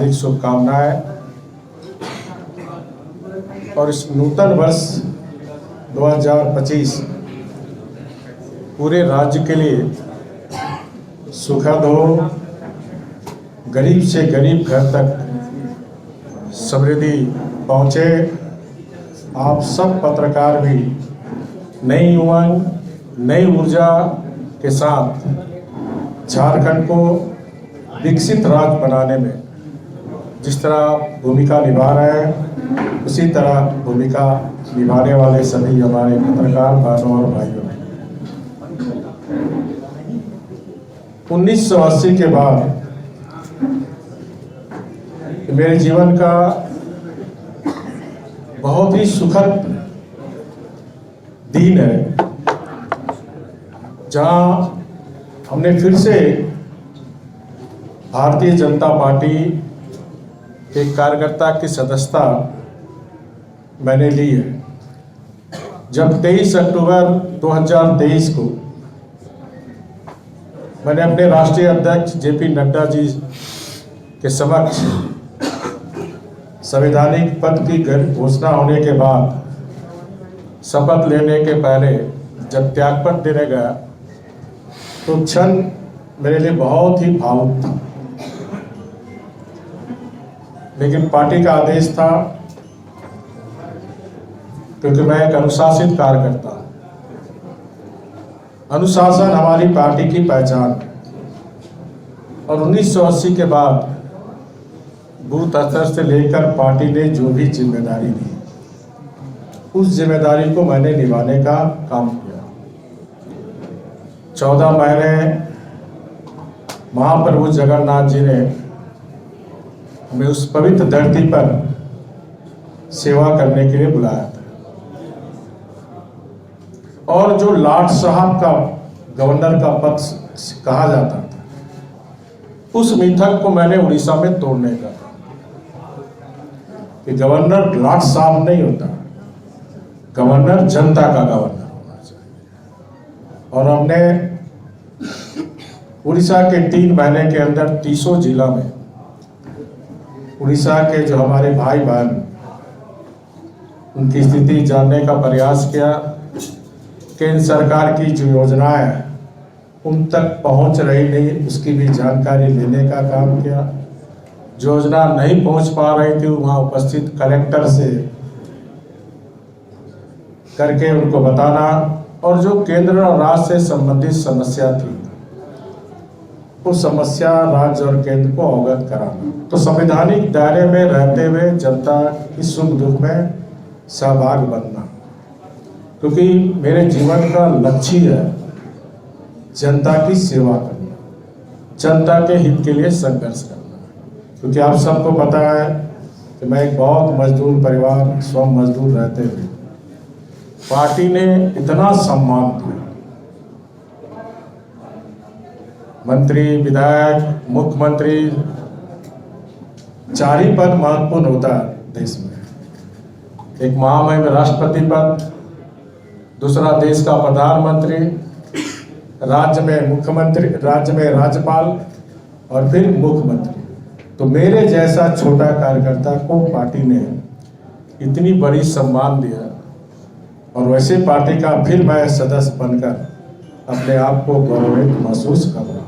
हार्दिक शुभकामनाएं। और इस नूतन वर्ष 2025 पूरे राज्य के लिए सुखद हो, गरीब से गरीब घर तक समृद्धि पहुँचे। आप सब पत्रकार भी नई उमंग, नई ऊर्जा के साथ झारखंड को विकसित राज्य बनाने में जिस तरह भूमिका निभा रहे हैं, उसी तरह भूमिका निभाने वाले सभी हमारे पत्रकार बहनों और भाइयों हैं। 1980 के बाद मेरे जीवन का बहुत ही सुखद दिन है, जहां हमने फिर से भारतीय जनता पार्टी के कार्यकर्ता की सदस्यता मैंने ली है। जब 23 अक्टूबर 2023 को मैंने अपने राष्ट्रीय अध्यक्ष जेपी नड्डा जी के समक्ष संवैधानिक पद की घोषणा होने के बाद शपथ लेने के पहले जब त्यागपत्र देने गया तो क्षण मेरे लिए बहुत ही भावुक था। लेकिन पार्टी का आदेश था, क्योंकि मैं एक अनुशासित कार्यकर्ता, अनुशासन हमारी पार्टी की पहचान है। और 1980 के बाद बूथ स्तर से लेकर पार्टी ने जो भी जिम्मेदारी दी, उस जिम्मेदारी को मैंने निभाने का काम किया। 14 महीने महाप्रभु जगन्नाथ जी ने हमें उस पवित्र धरती पर सेवा करने के लिए बुलाया था। और जो लाट साहब का गवर्नर का पद कहा जाता था, उस मिथक को मैंने उड़ीसा में तोड़ने का था कि गवर्नर लाट साहब नहीं होता, गवर्नर जनता का गवर्नर होना चाहिए। और हमने उड़ीसा के 3 महीने के अंदर 30 जिला में उड़ीसा के जो हमारे भाई बहन, उनकी स्थिति जानने का प्रयास किया। केंद्र सरकार की जो योजनाएं उन तक पहुंच रही नहीं, उसकी भी जानकारी लेने का काम किया। जो योजना नहीं पहुंच पा रही थी, वहां उपस्थित कलेक्टर से करके उनको बताना, और जो केंद्र और राज्य से संबंधित समस्या थी, वो समस्या राज्य और केंद्र को अवगत कराना। तो संवैधानिक दायरे में रहते हुए जनता की सुख दुख में सहभागी बनना, क्योंकि मेरे जीवन का लक्ष्य है जनता की सेवा करना, जनता के हित के लिए संघर्ष करना। क्योंकि आप सबको पता है कि मैं एक बहुत मजदूर परिवार, स्वयं मजदूर रहते हुए पार्टी ने इतना सम्मान दिया। मंत्री, विधायक, मुख्यमंत्री, 4 ही पद महत्वपूर्ण होता है देश में। एक महामहिम राष्ट्रपति पद, दूसरा देश का प्रधानमंत्री, राज्य में मुख्यमंत्री, राज्य में राज्यपाल, और फिर मुख्यमंत्री। तो मेरे जैसा छोटा कार्यकर्ता को पार्टी ने इतनी बड़ी सम्मान दिया, और वैसे पार्टी का फिर मैं सदस्य बनकर अपने आप को गौरवित महसूस कर रहा हूँ।